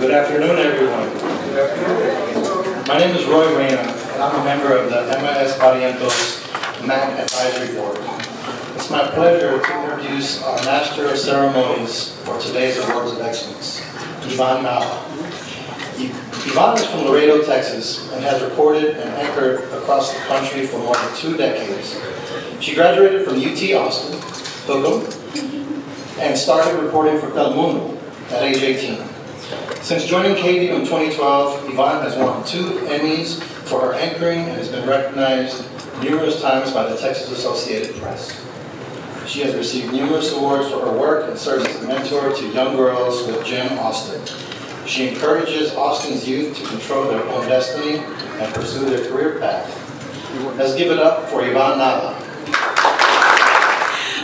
Good afternoon, everyone. My name is Roy Reyna, and I'm a member of the MIS Barrientos MAC Advisory Board. It's my pleasure to introduce our Master of Ceremonies for today's Awards of Excellence, Yvonne Nava. Yvonne is from Laredo, Texas, and has reported and anchored across the country for more than 2 decades. She graduated from UT Austin, Hook'em, and started reporting for Telemundo at age 18. Since joining KVU in 2012, Yvonne has won 2 Emmys for her anchoring and has been recognized numerous times by the Texas Associated Press. She has received numerous awards for her work and serves as a mentor to young girls with Jen Austin. She encourages Austin's youth to control their own destiny and pursue their career path. Let's give it up for Yvonne Nava.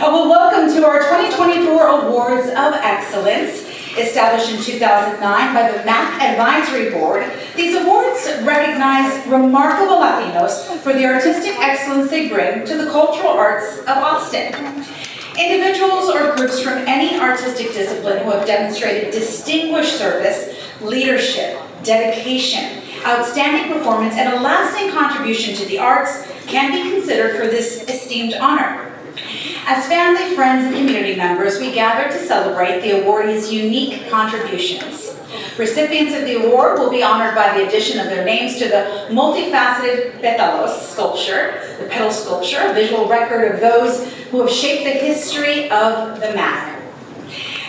Well, welcome to our 2024 Awards of Excellence. Established in 2009 by the MAC Advisory Board, these awards recognize remarkable Latinos for the artistic excellence they bring to the cultural arts of Austin. Individuals or groups from any artistic discipline who have demonstrated distinguished service, leadership, dedication, outstanding performance, and a lasting contribution to the arts can be considered for this esteemed honor. As family, friends, and community members, we gather to celebrate the awardees' unique contributions. Recipients of the award will be honored by the addition of their names to the multifaceted pétalos sculpture, the petal sculpture, a visual record of those who have shaped the history of the MAC.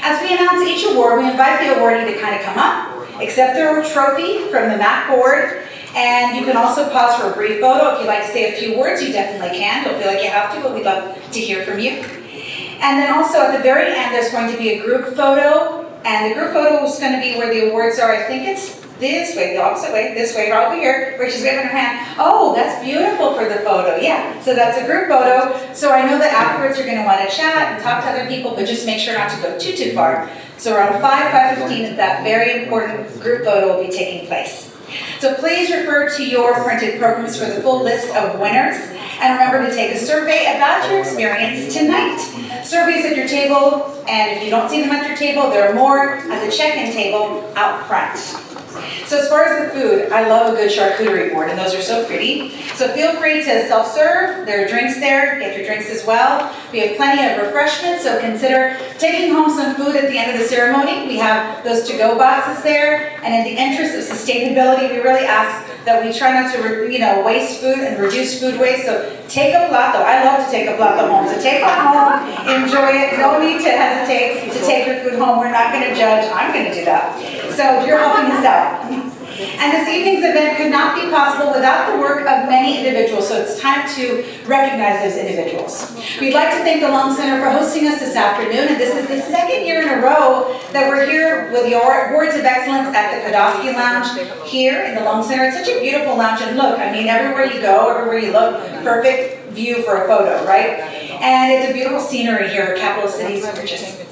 As we announce each award, we invite the awardee to kind of come up, accept their trophy from the MAC board, and you can also pause for a brief photo. If you'd like to say a few words, you definitely can. Don't feel like you have to, but we'd love to hear from you. And then also at the very end, there's going to be a group photo, and the group photo is going to be where the awards are. I think it's this way, the opposite way, this way, right over here, where she's waving her hand. Oh, that's beautiful for the photo. Yeah, so that's a group photo. So I know that afterwards you're going to want to chat and talk to other people, but just make sure not to go too far. So around 5:15, that very important group photo will be taking place. So please refer to your printed programs for the full list of winners. And remember to take a survey about your experience tonight. Surveys at your table, and if you don't see them at your table, there are more at the check-in table out front. So as far as the food, I love a good charcuterie board, and those are so pretty. So feel free to self-serve. There are drinks there. Get your drinks as well. We have plenty of refreshments, so consider taking home some food at the end of the ceremony. We have those to-go boxes there, and in the interest of sustainability, we really ask that we try not to waste food and reduce food waste. So take a plato. I love to take a plato home. So take it home, enjoy it. No need to hesitate to take your food home. We're not going to judge. I'm going to do that. So you're helping us out. And this evening's event could not be possible without the work of many individuals, so it's time to recognize those individuals. We'd like to thank the Lung Center for hosting us this afternoon, and this is the 2nd year in a row that we're here with the Awards of Excellence at the Kodosky Lounge here in the Lung Center. It's such a beautiful lounge, and look, I mean, everywhere you go, everywhere you look, perfect view for a photo, right? And it's a beautiful scenery here, capital cities, gorgeous.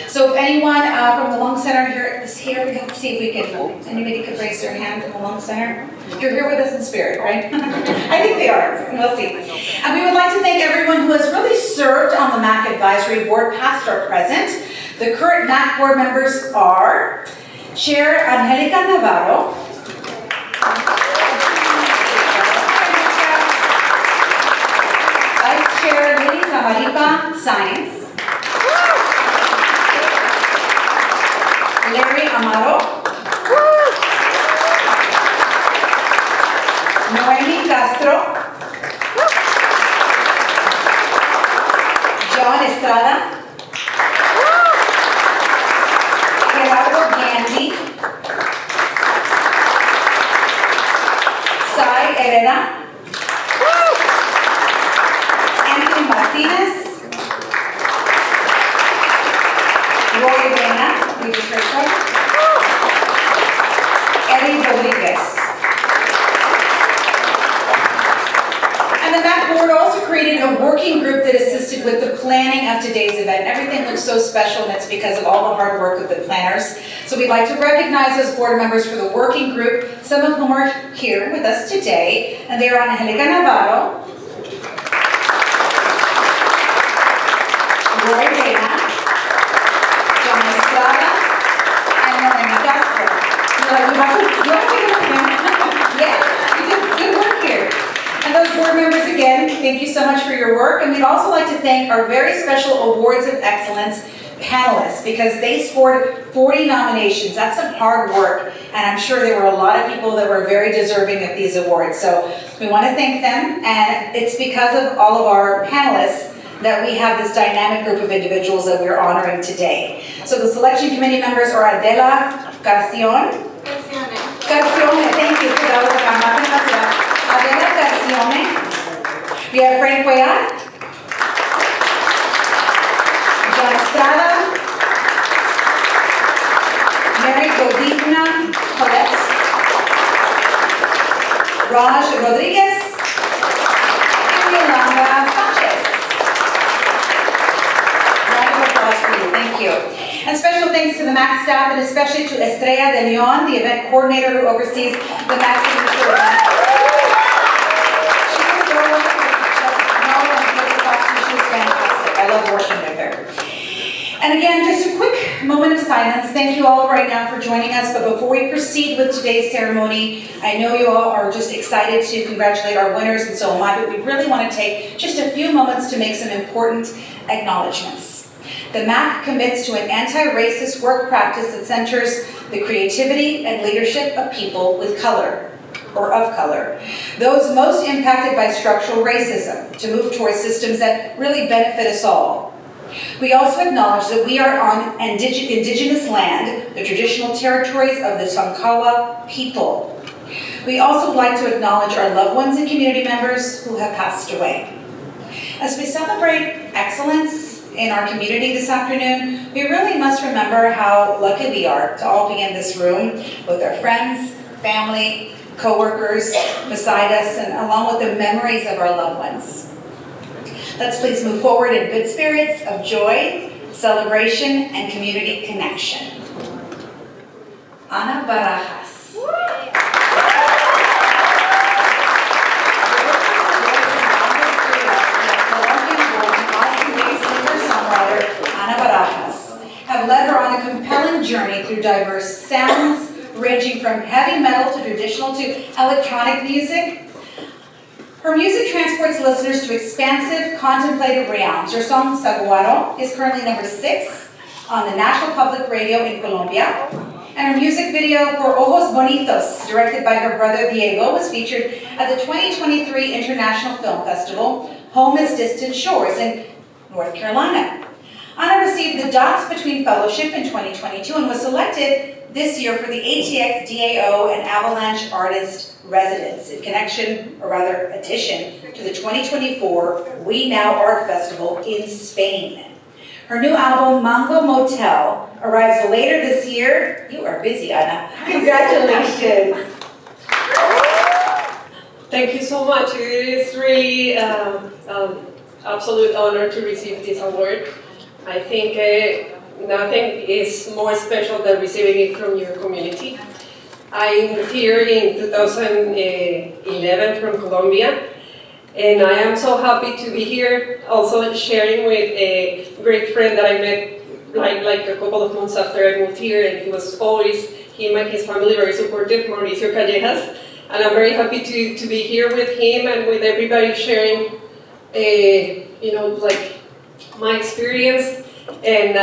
So if anyone from the Lung Center here is here, we have to see if anybody could raise their hand from the Lung Center. You're here with us in spirit, right? I think they are, we'll see. And we would like to thank everyone who has really served on the MAC Advisory Board, past or present. The current MAC board members are Chair Angelica Navarro, Vice Chair Lily Zamaripa Science, Larry Amaro, Noemi Castro, John Estrada, Gerardo Gandhi, Sai Herrera, Anthony Martinez, Roy Reyna, we just heard from, Eddie Rodriguez. And the MAC board also created a working group that assisted with the planning of today's event. Everything looks so special, and it's because of all the hard work of the planners. So we'd like to recognize those board members for the working group, some of whom are here with us today, and they are Angelica Navarro, Roy Reyna, John Estrada, and Noemi Castro. You have to give it to him. Yes, you did good work here. And those board members, again, thank you so much for your work. And we'd also like to thank our very special Awards of Excellence panelists, because they scored 40 nominations. That's some hard work, and I'm sure there were a lot of people that were very deserving of these awards. So we want to thank them, and it's because of all of our panelists that we have this dynamic group of individuals that we're honoring today. So the selection committee members are Adela Garcione. Garcione, thank you. Adela Garcione. We have Frank Cuellar. John Estrada, Mary Godina Colette, Raj Rodriguez, and Yolanda Sanchez. Round of applause for you, thank you. And special thanks to the MAC staff, and especially to Estrella de Leon, the event coordinator who oversees the MAC signature event. She was fantastic. I love working with her. And again, just a quick moment of silence. Thank you all right now for joining us. But before we proceed with today's ceremony, I know you all are just excited to congratulate our winners, and so am I, but we really want to take just a few moments to make some important acknowledgements. The MAC commits to an anti-racist work practice that centers the creativity and leadership of people with color, or of color, those most impacted by structural racism, to move towards systems that really benefit us all. We also acknowledge that we are on indigenous land, the traditional territories of the Tonkawa people. We also would like to acknowledge our loved ones and community members who have passed away. As we celebrate excellence in our community this afternoon, we really must remember how lucky we are to all be in this room with our friends, family, co-workers beside us, and along with the memories of our loved ones. Let's please move forward in good spirits of joy, celebration, and community connection. Ana Barajas. Colombian-born, singer-songwriter Ana Barajas have led her on a compelling journey through diverse sounds, ranging from heavy metal to traditional to electronic music. Her music transports listeners to expansive, contemplative realms. Her song, Saguaro, is currently number 6 on the National Public Radio in Colombia. And her music video for Ojos Bonitos, directed by her brother Diego, was featured at the 2023 International Film Festival, Home is Distant Shores in North Carolina. Ana received the Dots Between Fellowship in 2022 and was selected this year for the ATX DAO and Avalanche Artist Residence in connection, or rather addition, to the 2024 We Now Art Festival in Spain. Her new album, Mango Motel, arrives later this year. You are busy, Ana. Congratulations. Thank you so much. It is really absolute honor to receive this award. I think nothing is more special than receiving it from your community. I'm here in 2011 from Colombia, and I am so happy to be here, also sharing with a great friend that I met like a couple of months after I moved here, and he was always, him and his family, very supportive, Mauricio Callejas, and I'm very happy to be here with him and with everybody sharing, like my experience, and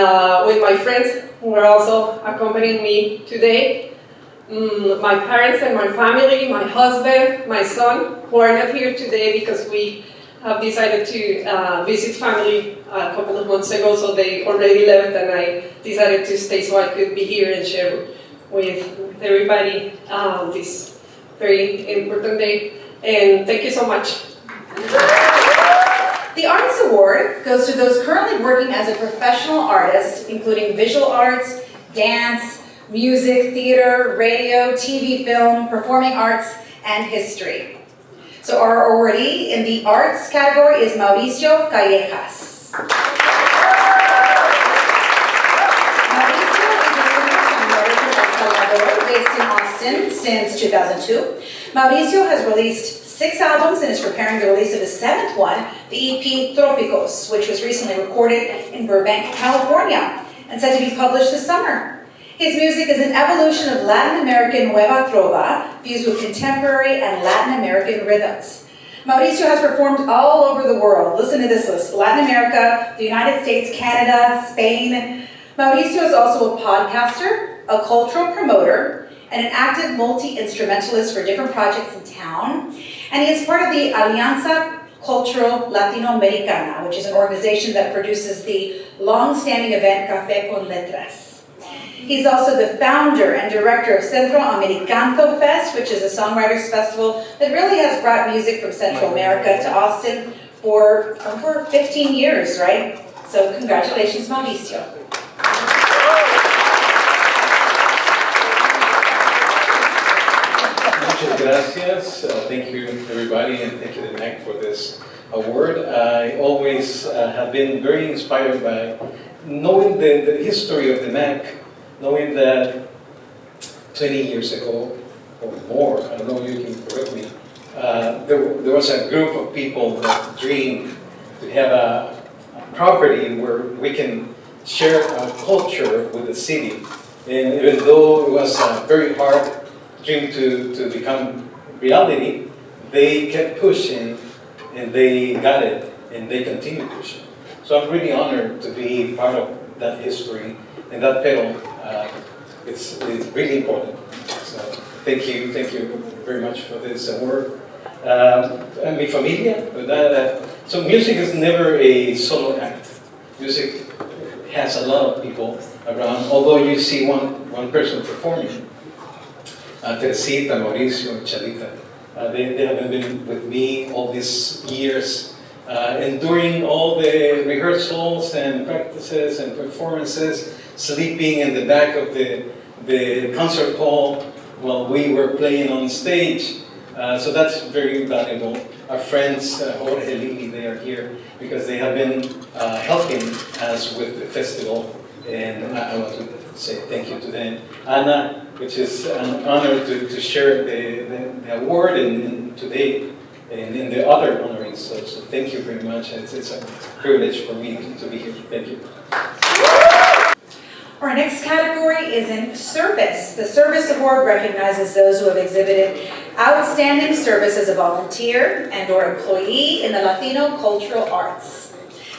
with my friends who are also accompanying me today. My parents and my family, my husband, my son, who are not here today because we have decided to visit family a couple of months ago, so they already left, and I decided to stay so I could be here and share with everybody this very important day. And thank you so much. The Artist Award goes to those currently working as a professional artist, including visual arts, dance, music, theater, radio, TV, film, performing arts, and history. So our awardee in the arts category is Mauricio Callejas. Mauricio is a singer-songwriter from El Salvador, based in Austin since 2002. Mauricio has released 6 albums and is preparing the release of his 7th one, the EP Trópicos, which was recently recorded in Burbank, California, and set to be published this summer. His music is an evolution of Latin American Nueva Trova, fused with contemporary and Latin American rhythms. Mauricio has performed all over the world. Listen to this list: Latin America, the United States, Canada, Spain. Mauricio is also a podcaster, a cultural promoter, and an active multi-instrumentalist for different projects in town. And he is part of the Alianza Cultural Latinoamericana, which is an organization that produces the long-standing event Café con Letras. He's also the founder and director of Centro Americanto Fest, which is a songwriters festival that really has brought music from Central America to Austin for over 15 years, right? So congratulations, Mauricio. Muchas gracias. Thank you, everybody, and thank you, the MAC, for this award. I always have been very inspired by knowing the history of the MAC, knowing that 20 years ago, or more, I don't know, you can correct me, there was a group of people that dreamed to have a property where we can share our culture with the city. And even though it was a very hard dream to become reality, they kept pushing and they got it and they continue pushing. So I'm really honored to be part of that history, and that pedal, it's really important. So thank you very much for this award. And mi familia, ¿verdad? So music is never a solo act. Music has a lot of people around, although you see one person performing. Teresita, Mauricio, Chalita, they haven't been with me all these years. And during all the rehearsals and practices and performances, sleeping in the back of the concert hall while we were playing on stage. So that's very valuable. Our friends, Jorge, Lili, they are here because they have been helping us with the festival. And I want to say thank you to them. Anna, which is an honor to share the award and today and in the other honorees. So thank you very much. It's a privilege for me to be here. Thank you. Our next category is in service. The Service Award recognizes those who have exhibited outstanding service as a volunteer and or employee in the Latino cultural arts.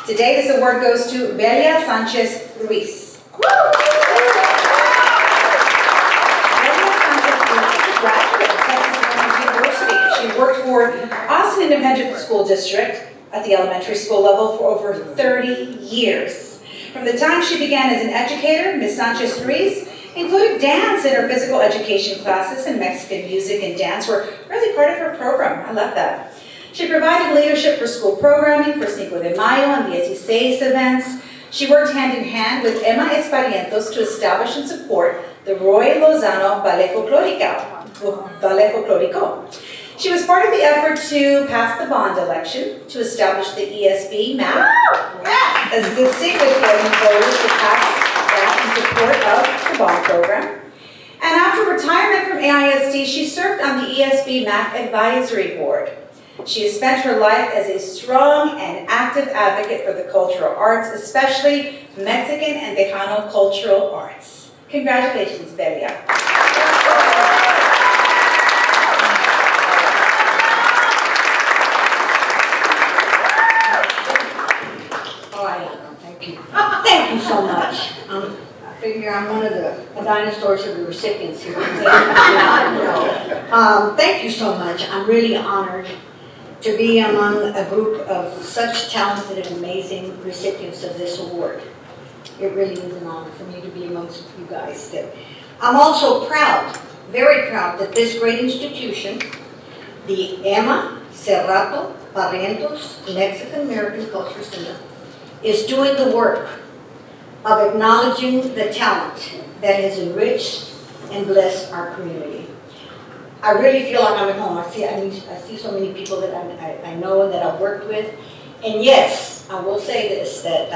Today, this award goes to Belia Sanchez Ruiz. She worked for Austin Independent School District at the elementary school level for over 30 years. From the time she began as an educator, Ms. Sanchez Ruiz included dance in her physical education classes, and Mexican music and dance were really part of her program. I love that. She provided leadership for school programming for Cinco de Mayo and 16 events. She worked hand in hand with Barrientos to establish and support the Roy Lozano Ballet Folklorico. She was part of the effort to pass the bond election, to establish the ESB map, assisting with getting voters to pass that in support of the bond program. And after retirement from AISD, she served on the ESB MAC Advisory Board. She has spent her life as a strong and active advocate for the cultural arts, especially Mexican and Tejano cultural arts. Congratulations, Belia. Thank you so much. I figure I'm one of the dinosaurs of the recipients here. Thank you so much. I'm really honored to be among a group of such talented and amazing recipients of this award. It really is an honor for me to be amongst you guys. I'm also proud, very proud, that this great institution, the Emma Cerrato Barrientos Mexican American Culture Center, is doing the work of acknowledging the talent that has enriched and blessed our community. I really feel like I'm at home. I see so many people that I know and that I've worked with. And yes, I will say this, that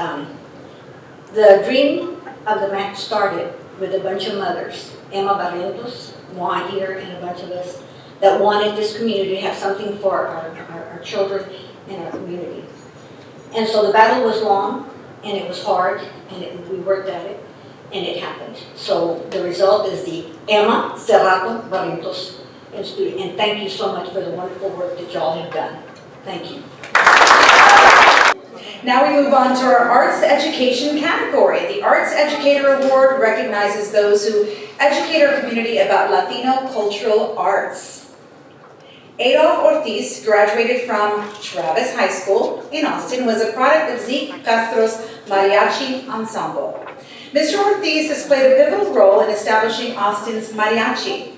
the dream of the MAC started with a bunch of mothers, Emma Barrientos, Juan here, and a bunch of us that wanted this community to have something for our children and our community. And so the battle was long, and it was hard, and we worked at it. and it happened. So the result is the Emma Cerrato Barrientos Institute, and thank you so much for the wonderful work that y'all have done. Thank you. Now we move on to our Arts Education category. The Arts Educator Award recognizes those who educate our community about Latino cultural arts. Adolf Ortiz graduated from Travis High School in Austin, was a product of Zeke Castro's Mariachi Ensemble. Mr. Ortiz has played a pivotal role in establishing Austin's mariachi.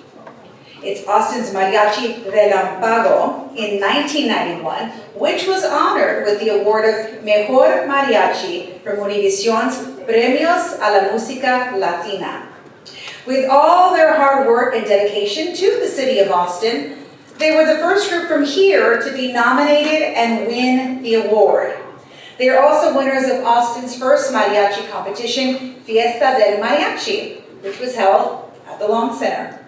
It's Austin's Mariachi Relampago in 1991, which was honored with the award of Mejor Mariachi from Univision's Premios a la Música Latina. With all their hard work and dedication to the city of Austin, they were the first group from here to be nominated and win the award. They are also winners of Austin's first mariachi competition, Fiesta del Mariachi, which was held at the Long Center.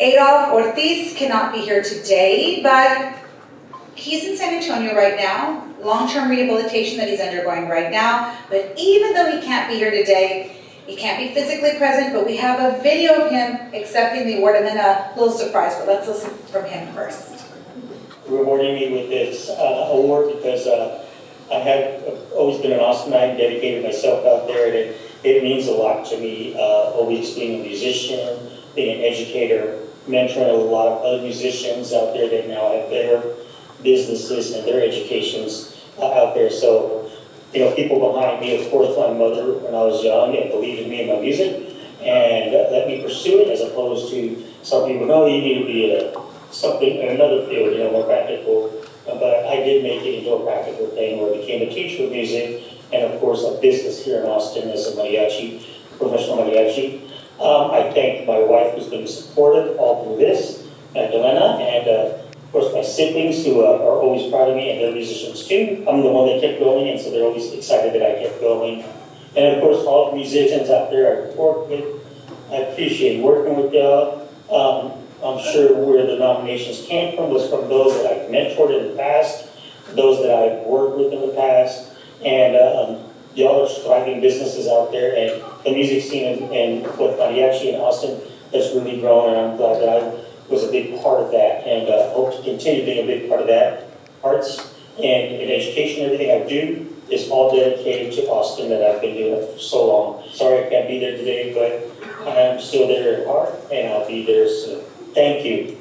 Adolf Ortiz cannot be here today, but he's in San Antonio right now, long-term rehabilitation that he's undergoing right now. But even though he can't be here today, he can't be physically present, but we have a video of him accepting the award and then a little surprise, but let's listen from him first. Rewarding me with this award because I have always been an Austinite, dedicated myself out there, and it means a lot to me, always being a musician, being an educator, mentoring a lot of other musicians out there that now have their businesses and their educations out there. So, you know, people behind me, of course, my mother, when I was young, and believed in me and my music, and let me pursue it, as opposed to some people, no, you need to be something in another field, you know, more practical. But I did make it into a practical thing where I became a teacher of music, and of course, a business here in Austin as a mariachi, professional mariachi. I thank my wife who's been supportive all through this, Magdalena, and of course my siblings who are always proud of me, and they're musicians too. I'm the one that kept going, and so they're always excited that I kept going. And of course all the musicians out there I work with, I appreciate working with y'all. I'm sure where the nominations came from was from those that I've mentored in the past, those that I've worked with in the past, and y'all are thriving businesses out there, and the music scene and with mariachi in Austin has really grown, and I'm glad that I was a big part of that, and hope to continue being a big part of that. Arts and education, everything I do is all dedicated to Austin that I've been doing it for so long. Sorry I can't be there today, but I am still there at heart, and I'll be there soon. Thank you.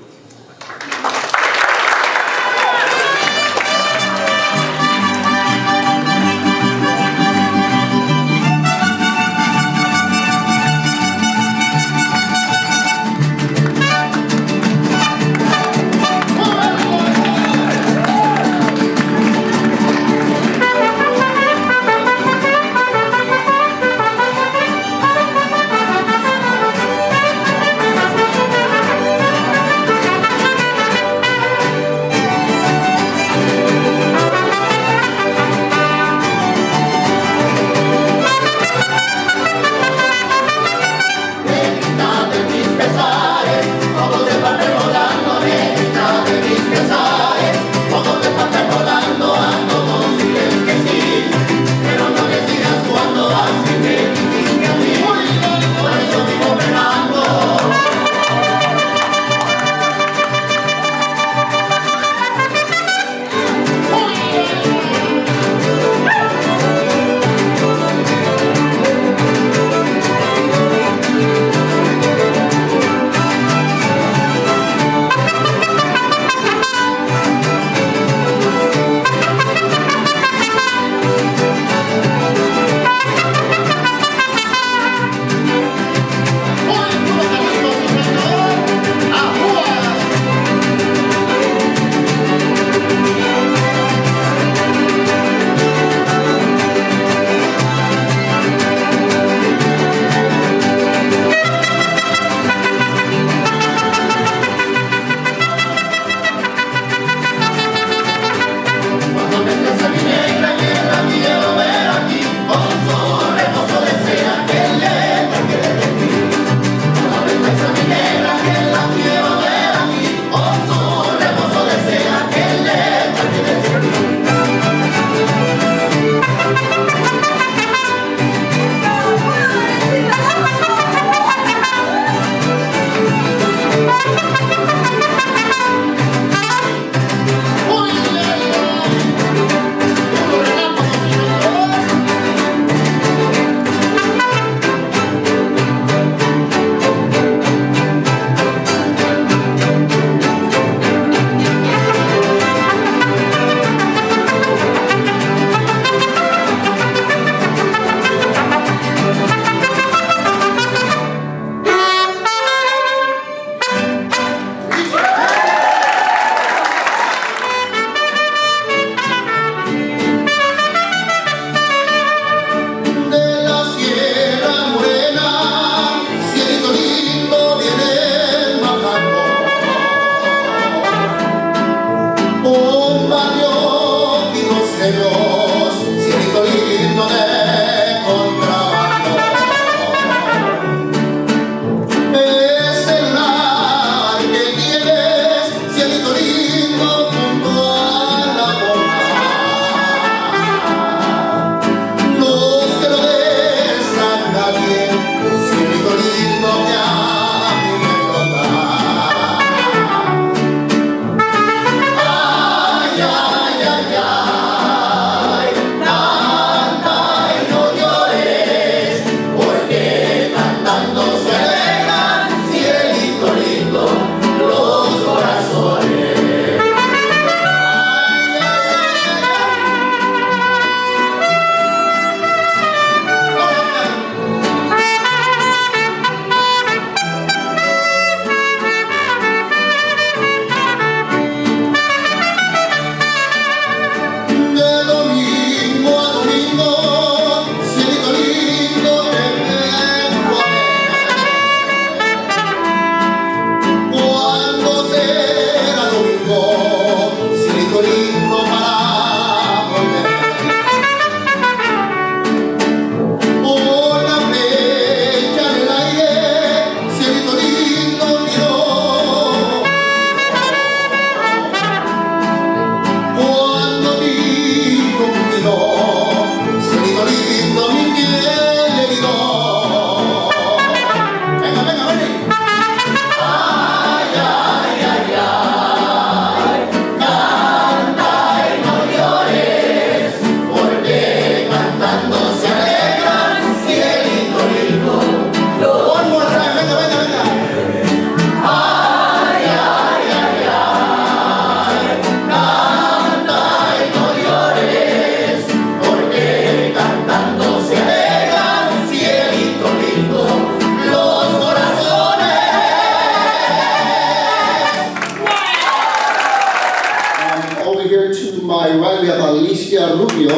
Alicia Rubio.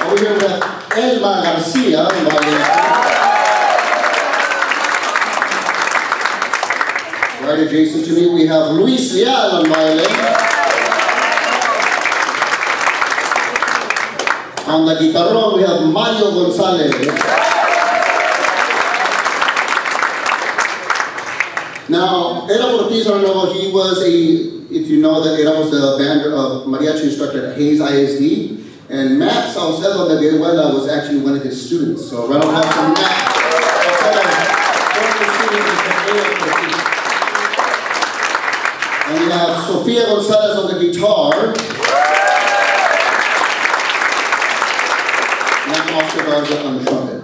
Over here we have Elma Garcia. Right adjacent to me, we have Luis Leal on violin. On the guitarron, we have Mario Gonzalez. Now, Era Ortiz, I don't know, he was if you know that Era was a band mariachi instructor at Hayes ISD, and Matt Saucedo de Vihuela was actually one of his students. So, round of applause for Matt. And we have Sofia Gonzalez on the guitar. And Oscar Garza on the trumpet.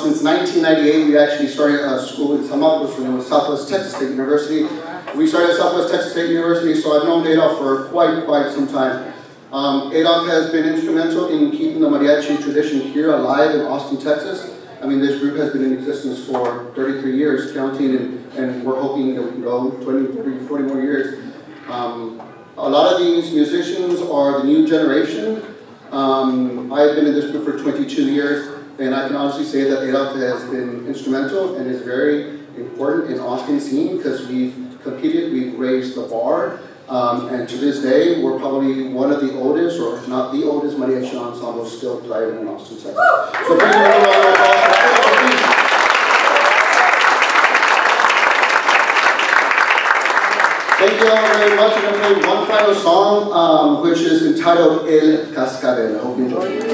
Since 1998, we actually started a school in San Marcos, when it was Southwest Texas State University. We started at Southwest Texas State University, so I've known Adolf for quite some time. Adolf has been instrumental in keeping the mariachi tradition here alive in Austin, Texas. I mean, this group has been in existence for 33 years, counting, and we're hoping that we can go 20, 30, 40 more years. A lot of these musicians are the new generation. I've been in this group for 22 years. And I can honestly say that Adolf has been instrumental and is very important in Austin scene because we've competed, we've raised the bar, and to this day, we're probably one of the oldest, or if not the oldest, mariachi ensemble still thriving in Austin, Texas. So thank you very much. Thank you all very much. I'm going to play one final song, which is entitled El Cascabel. I hope you enjoy it.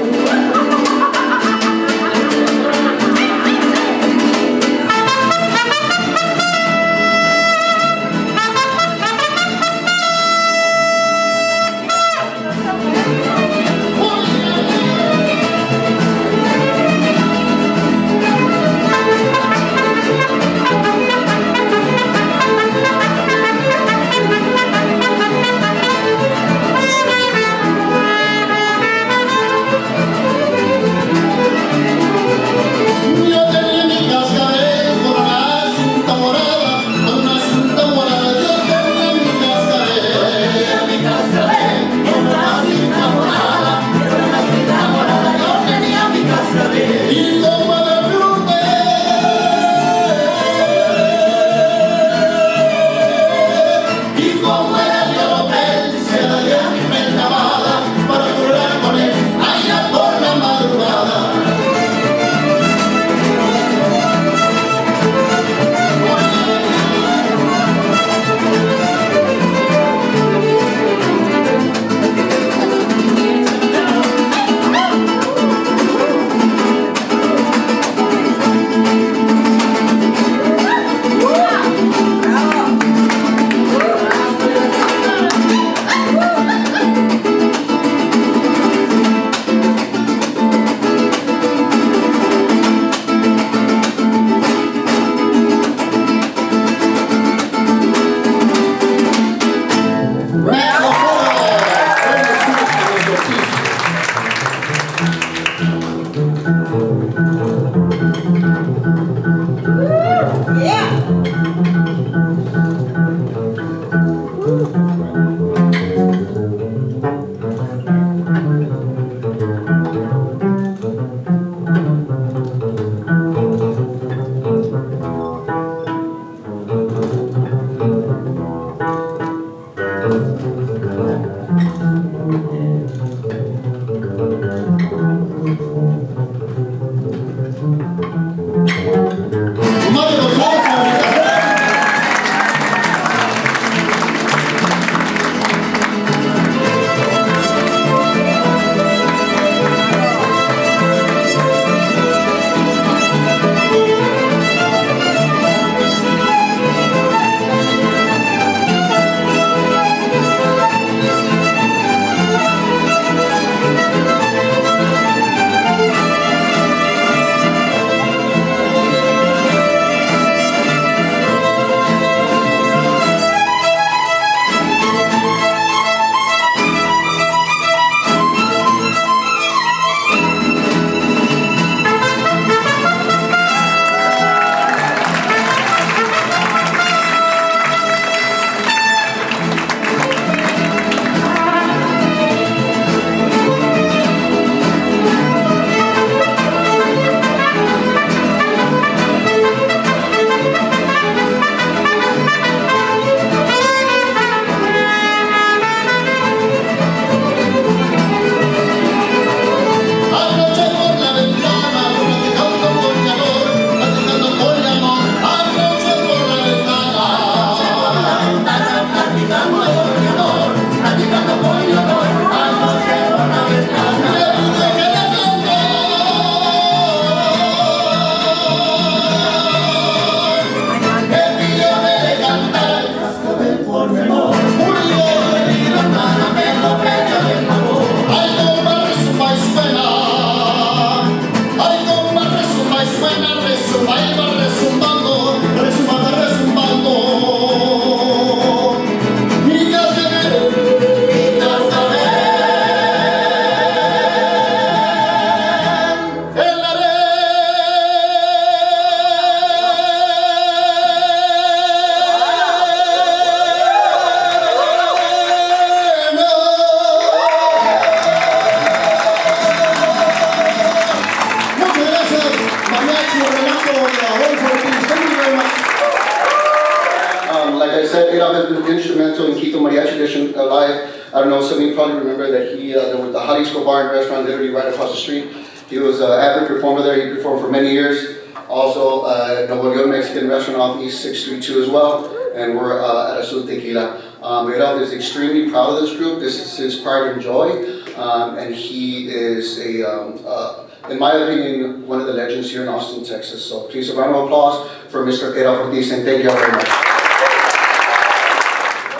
Instrumental in keep the mariachi tradition alive. I don't know, some of you probably remember that there was the Jalisco Bar and Restaurant literally right across the street. He was an avid performer there. He performed for many years. Also, Nuevo Leon Mexican Restaurant off East 6th Street too as well. and we're at Azul Tequila. Adolf is extremely proud of this group. This is his pride and joy, and he is in my opinion, one of the legends here in Austin, Texas. So please, a round of applause for Mr. Adolf Ortiz, and thank you all very much.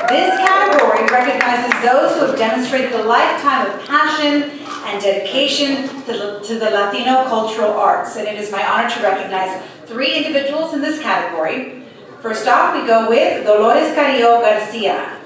This category recognizes those who have demonstrated a lifetime of passion and dedication to the Latino cultural arts. And it is my honor to recognize 3 individuals in this category. First off, we go with Dolores Carrillo Garcia.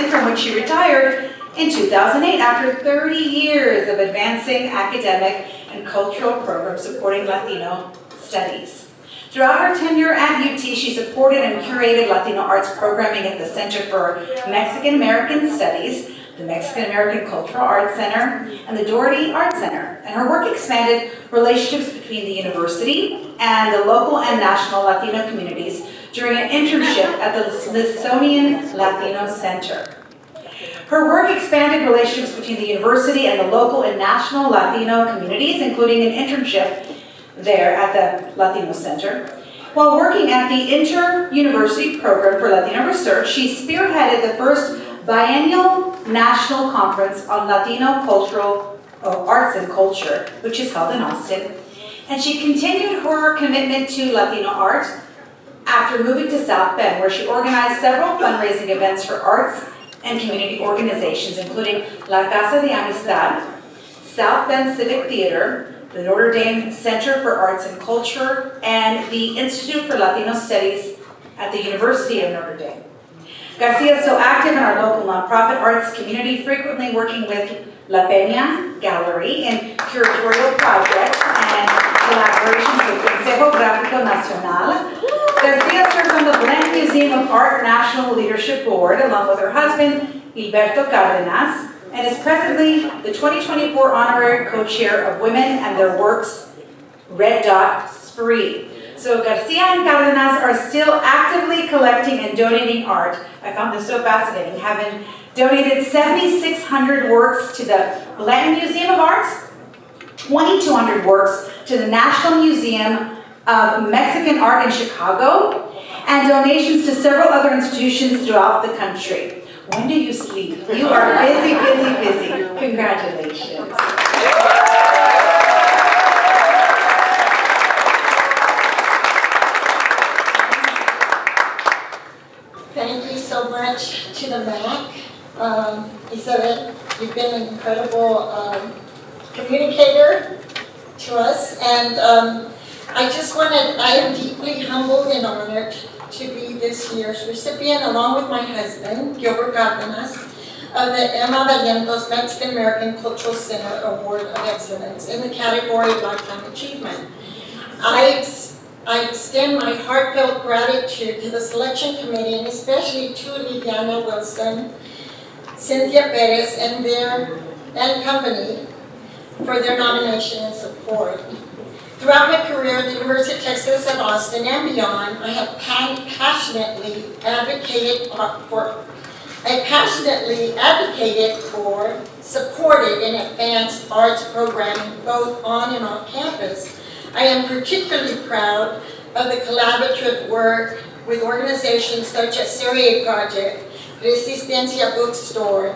From which she retired in 2008 after 30 years of advancing academic and cultural programs supporting Latino studies. Throughout her tenure at UT, she supported and curated Latino arts programming at the Center for Mexican American Studies, the Mexican American Cultural Arts Center, and the Doherty Arts Center. And her work expanded relationships between the university and the local and national Latino communities during an internship at the Smithsonian Latino Center. Her work expanded relationships between the university and the local and national Latino communities, including an internship there at the Latino Center. While working at the Inter-University Program for Latino Research, she spearheaded the first biennial national conference on Latino cultural arts and culture, which is held in Austin. And she continued her commitment to Latino art after moving to South Bend, where she organized several fundraising events for arts and community organizations, including La Casa de Amistad, South Bend Civic Theater, the Notre Dame Center for Arts and Culture, and the Institute for Latino Studies at the University of Notre Dame. Garcia is so active in our local nonprofit arts community, frequently working with La Peña Gallery in curatorial projects and collaborations with Consejo Gráfico Nacional. Garcia serves on the Blank Museum of Art National Leadership Board, along with her husband, Gilberto Cárdenas, and is presently the 2024 honorary co-chair of Women and Their Works Red Dot Spree. So Garcia and Cárdenas are still actively collecting and donating art. I found this so fascinating, having donated 7,600 works to the Blanton Museum of Arts, 2,200 works to the National Museum of Mexican Art in Chicago, and donations to several other institutions throughout the country. When do you sleep? You are busy, busy, busy. Congratulations. Thank you so much to the MAC. Isabel, you've been an incredible communicator to us, and I am deeply humbled and honored to be this year's recipient, along with my husband, Gilbert Cárdenas, of the Emma Barrientos Mexican American Cultural Center Award of Excellence in the category of Lifetime Achievement. I extend my heartfelt gratitude to the selection committee, and especially to Liliana Wilson, Cynthia Perez, and company for their nomination and support. Throughout my career at the University of Texas at Austin and beyond, I have passionately advocated for, supported, and advanced arts programming both on and off campus. I am particularly proud of the collaborative work with organizations such as Serie Project, Resistencia Bookstore,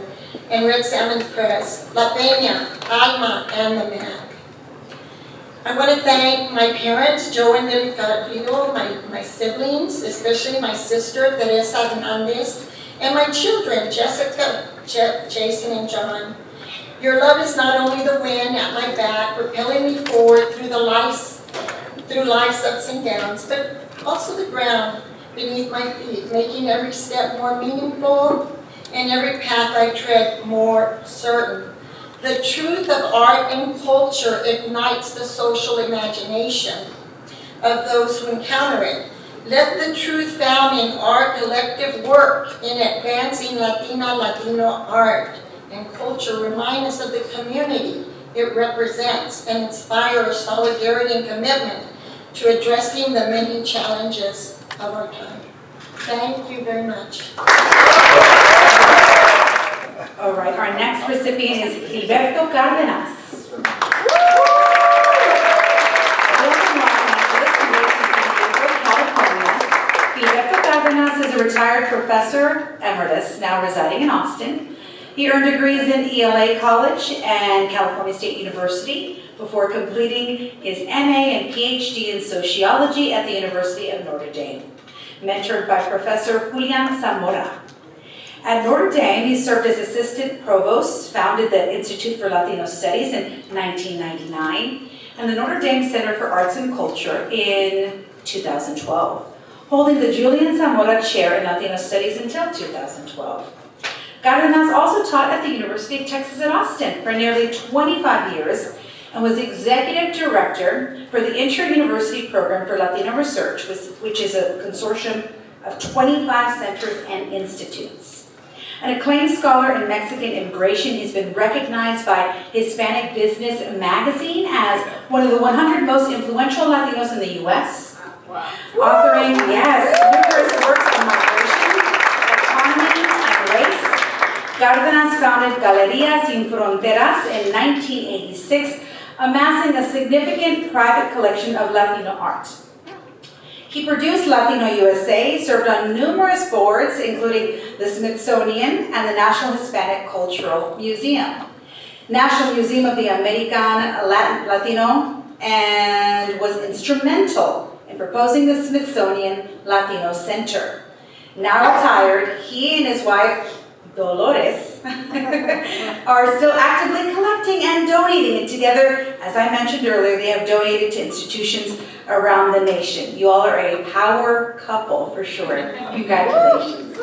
and Red Salmon Press, La Peña, Alma, and the MAC. I want to thank my parents, Joe and Lily Carrillo, my siblings, especially my sister, Teresa Hernandez, and my children, Jessica, Jason, and John. Your love is not only the wind at my back, propelling me forward through life's ups and downs, but also the ground beneath my feet, making every step more meaningful and every path I tread more certain. The truth of art and culture ignites the social imagination of those who encounter it. Let the truth found in our collective work in advancing Latino art and culture remind us of the community it represents and inspire our solidarity and commitment to addressing the many challenges of our time. Thank you very much. All right, our next recipient is Gilberto Cárdenas. Cárdenas is a retired professor emeritus, now residing in Austin. He earned degrees in ELA College and California State University before completing his MA and PhD in sociology at the University of Notre Dame, mentored by Professor Julian Zamora. At Notre Dame, he served as assistant provost, founded the Institute for Latino Studies in 1999, and the Notre Dame Center for Arts and Culture in 2012, holding the Julian Zamora Chair in Latino Studies until 2012. Cárdenas also taught at the University of Texas at Austin for nearly 25 years and was executive director for the Inter-University Program for Latino Research, which is a consortium of 25 centers and institutes. An acclaimed scholar in Mexican immigration, he's been recognized by Hispanic Business Magazine as one of the 100 most influential Latinos in the U.S. Wow. Authoring, numerous works on migration, economy, and race. Cárdenas founded Galería Sin Fronteras in 1986, amassing a significant private collection of Latino art. He produced Latino USA, served on numerous boards, including the Smithsonian and the National Hispanic Cultural Museum, National Museum of the American Latino, and was instrumental in proposing the Smithsonian Latino Center. Now retired, he and his wife, Dolores, are still actively collecting and donating, and together, as I mentioned earlier, they have donated to institutions around the nation. You all are a power couple for sure. Congratulations.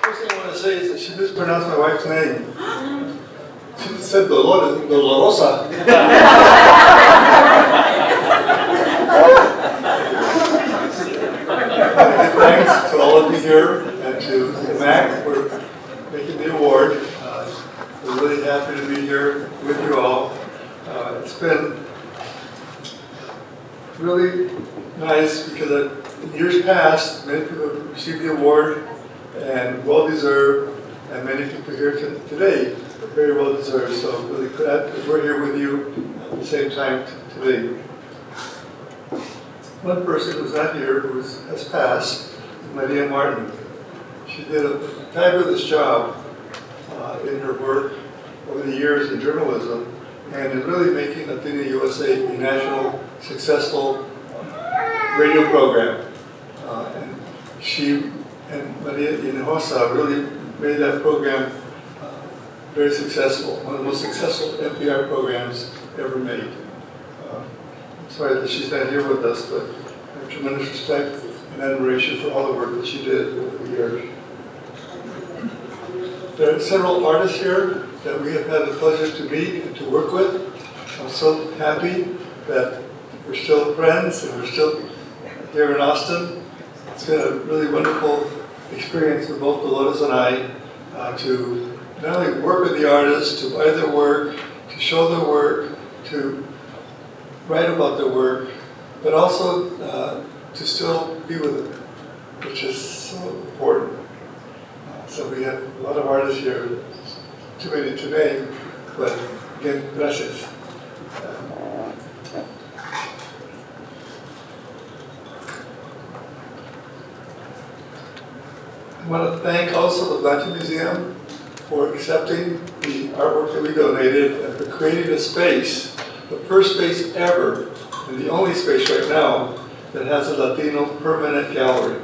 First thing I want to say is that she mispronounced my wife's name. She said Dolores, Dolorosa. Thanks to all of you here and to MAC for making the award. We're really happy to be here with you all. It's been really nice because in years past, many people have received the award and well deserved, and many people here today are very well deserved. So really glad that we're here with you at the same time today. One person who's not here, who has passed, is Maria Martin. She did a fabulous job in her work over the years in journalism and in really making Latino USA a national successful radio program. And she and Maria Hinojosa really made that program very successful, one of the most successful NPR programs ever made. Sorry that she's not here with us, but I have tremendous respect and admiration for all the work that she did over the years. There are several artists here that we have had the pleasure to meet and to work with. I'm so happy that we're still friends and we're still here in Austin. It's been a really wonderful experience for both Dolores and I to not only work with the artists, to buy their work, to show their work, to write about their work, but also to still be with them, which is so important. So we have a lot of artists here, too many to name, but again, gracias. I want to thank also the Blanchard Museum for accepting the artwork that we donated and for creating a space, the first space ever, and the only space right now, that has a Latino permanent gallery.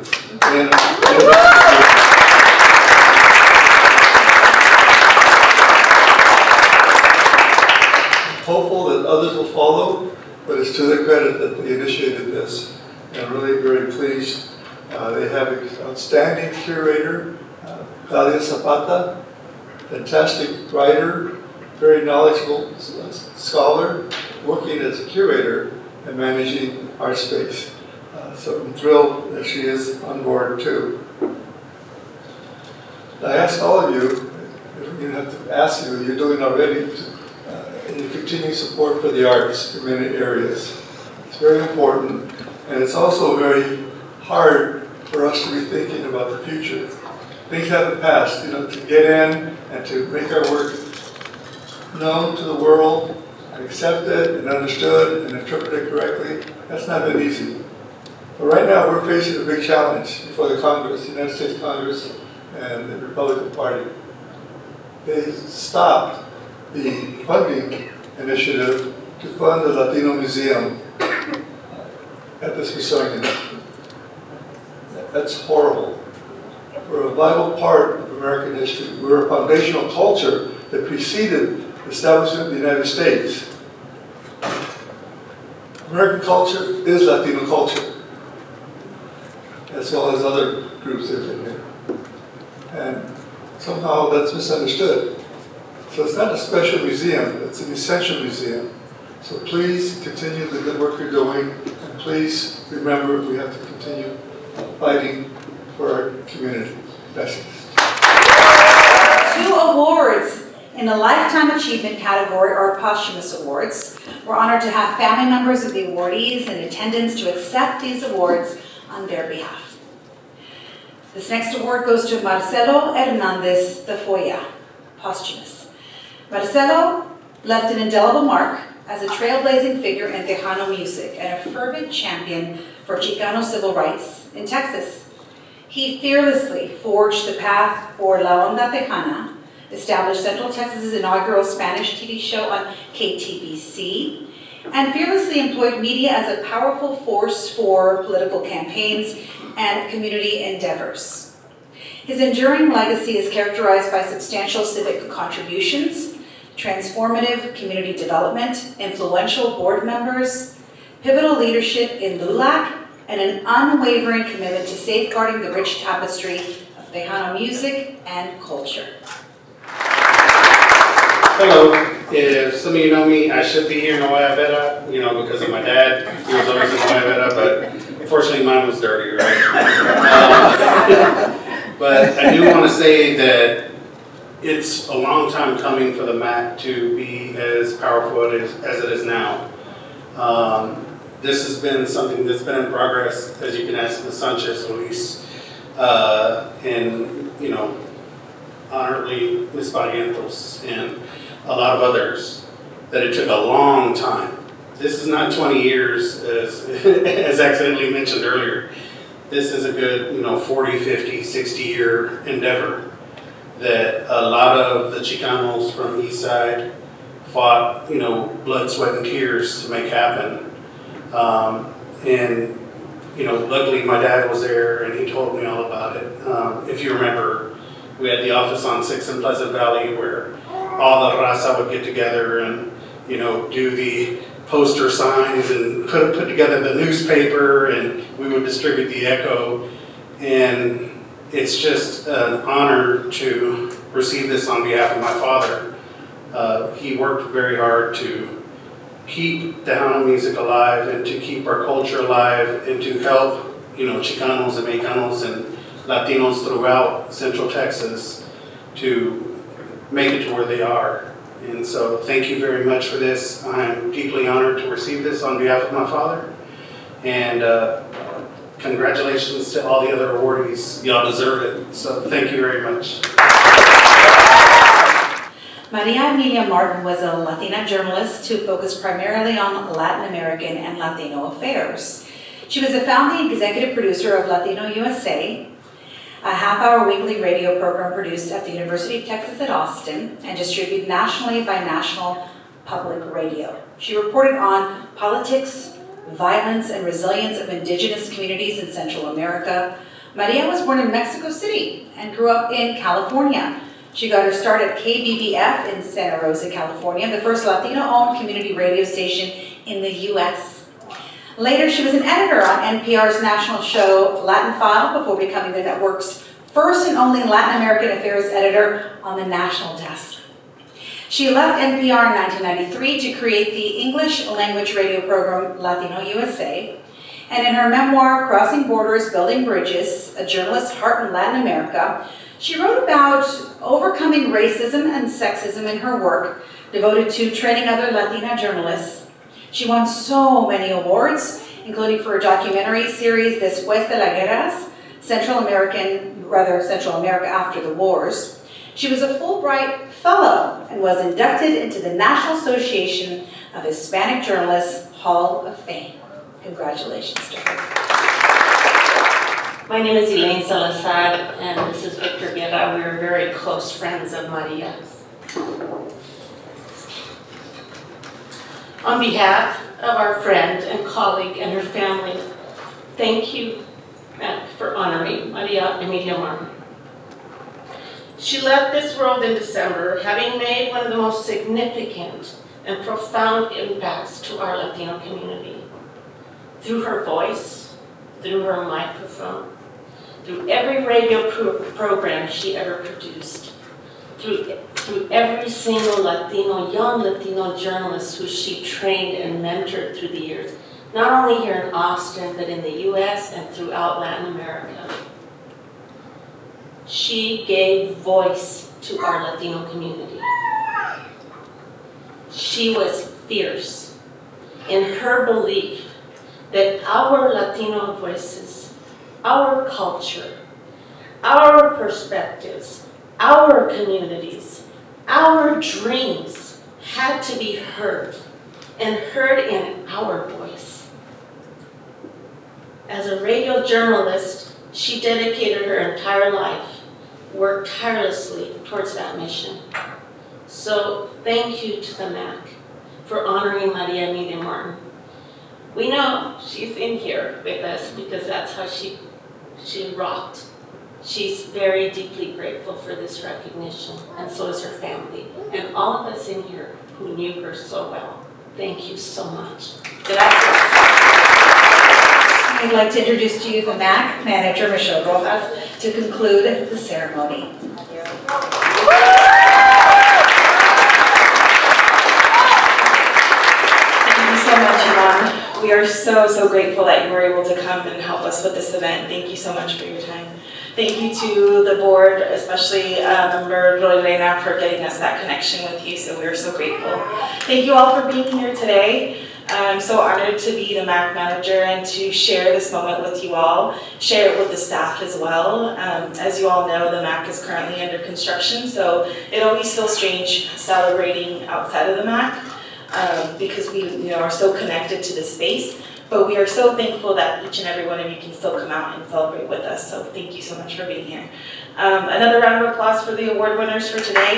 Hopeful that others will follow, but it's to their credit that they initiated this. And I'm really very pleased. They have an outstanding curator, Claudia Zapata, fantastic writer, very knowledgeable scholar, working as a curator and managing art space. So I'm thrilled that she is on board too. I ask all of you, I don't even have to ask you, you're doing already, to continue support for the arts in many areas. It's very important, and it's also very hard for us to be thinking about the future. Things haven't passed, to get in and to make our work known to the world, and accepted and understood and interpreted correctly. That's not been easy. But right now, we're facing a big challenge before the Congress, the United States Congress, and the Republican Party. They stopped the funding initiative to fund the Latino Museum at the Smithsonian. That's horrible. We're a vital part of American history. We're a foundational culture that preceded the establishment of the United States. American culture is Latino culture, as well as other groups that have been here. And somehow that's misunderstood. So it's not a special museum, it's an essential museum. So please continue the good work you're doing, and please remember we have to continue fighting for our community. Gracias. 2 awards in the Lifetime Achievement category are posthumous awards. We're honored to have family members of the awardees in attendance to accept these awards on their behalf. This next award goes to Marcelo Hernandez de Foya, posthumous. Marcelo left an indelible mark as a trailblazing figure in Tejano music and a fervent champion for Chicano civil rights in Texas. He fearlessly forged the path for La Onda Tejana, established Central Texas's inaugural Spanish TV show on KTBC, and fearlessly employed media as a powerful force for political campaigns and community endeavors. His enduring legacy is characterized by substantial civic contributions, transformative community development, influential board members, pivotal leadership in LULAC, and an unwavering commitment to safeguarding the rich tapestry of Tejano music and culture. Hello. If some of you know me, I should be here in Guayabera, because of my dad. He was always in Guayabera, but unfortunately mine was dirty, right? But I do want to say that it's a long time coming for the MAC to be as powerful as it is now. This has been something that's been in progress, as you can ask Ms. Sanchez Luis, and honorably Ms. Barrientos and a lot of others, that it took a long time. This is not 20 years, as accidentally mentioned earlier. This is a good, 40, 50, 60-year endeavor that a lot of the Chicanos from the East Side fought, blood, sweat, and tears to make happen. And luckily my dad was there and he told me all about it. If you remember, we had the office on 6th and Pleasant Valley where all the raza would get together and, do the poster signs and put together the newspaper, and we would distribute the Echo. And it's just an honor to receive this on behalf of my father. He worked very hard to keep Tejano music alive and to keep our culture alive and to help, Chicanos and Mexicanos and Latinos throughout Central Texas to make it to where they are. And so thank you very much for this. I'm deeply honored to receive this on behalf of my father. And congratulations to all the other awardees. Y'all deserve it. So thank you very much. Maria Emilia Martin was a Latina journalist who focused primarily on Latin American and Latino affairs. She was a founding executive producer of Latino USA, a half-hour weekly radio program produced at the University of Texas at Austin and distributed nationally by National Public Radio. She reported on politics, violence, and resilience of indigenous communities in Central America. Maria was born in Mexico City and grew up in California. She got her start at KBBF in Santa Rosa, California, the first Latino-owned community radio station in the U.S. Later, she was an editor on NPR's national show Latin File before becoming the network's first and only Latin American affairs editor on the national desk. She left NPR in 1993 to create the English language radio program Latino USA. And in her memoir, Crossing Borders, Building Bridges, A Journalist's Heart in Latin America, she wrote about overcoming racism and sexism in her work, devoted to training other Latina journalists. She won so many awards, including for a documentary series, Después de las Guerras, Central America After the Wars. She was a Fulbright Fellow and was inducted into the National Association of Hispanic Journalists Hall of Fame. Congratulations to her. My name is Elaine Salazar, and this is Victor Guerra. We are very close friends of Maria's. On behalf of our friend and colleague and her family, thank you, Matt, for honoring Maria Emilia Martin. She left this world in December, having made one of the most significant and profound impacts to our Latino community. Through her voice, through her microphone, through every radio program she ever produced, through every single young Latino journalist who she trained and mentored through the years, not only here in Austin, but in the US and throughout Latin America. She gave voice to our Latino community. She was fierce in her belief that our Latino voices, our culture, our perspectives, our communities, our dreams had to be heard, and heard in our voice. As a radio journalist, she dedicated her entire life, worked tirelessly towards that mission. So thank you to the MAC for honoring Maria Emilia Martin. We know she's in here with us because that's how she rocked. She's very deeply grateful for this recognition, and so is her family, and all of us in here who knew her so well. Thank you so much. Gracias. I'd like to introduce to you the MAC manager, Michelle Rojas, to conclude the ceremony. Thank you so much, Yvonne. We are so grateful that you were able to come and help us with this event. Thank you so much for your time. Thank you to the board, especially member Lorena, for getting us that connection with you, so we are so grateful. Thank you all for being here today. I'm so honored to be the MAC manager and to share this moment with you all, share it with the staff as well. As you all know, the MAC is currently under construction, so it always feels strange celebrating outside of the MAC because we are so connected to the space. But we are so thankful that each and every one of you can still come out and celebrate with us. So thank you so much for being here. Another round of applause for the award winners for today.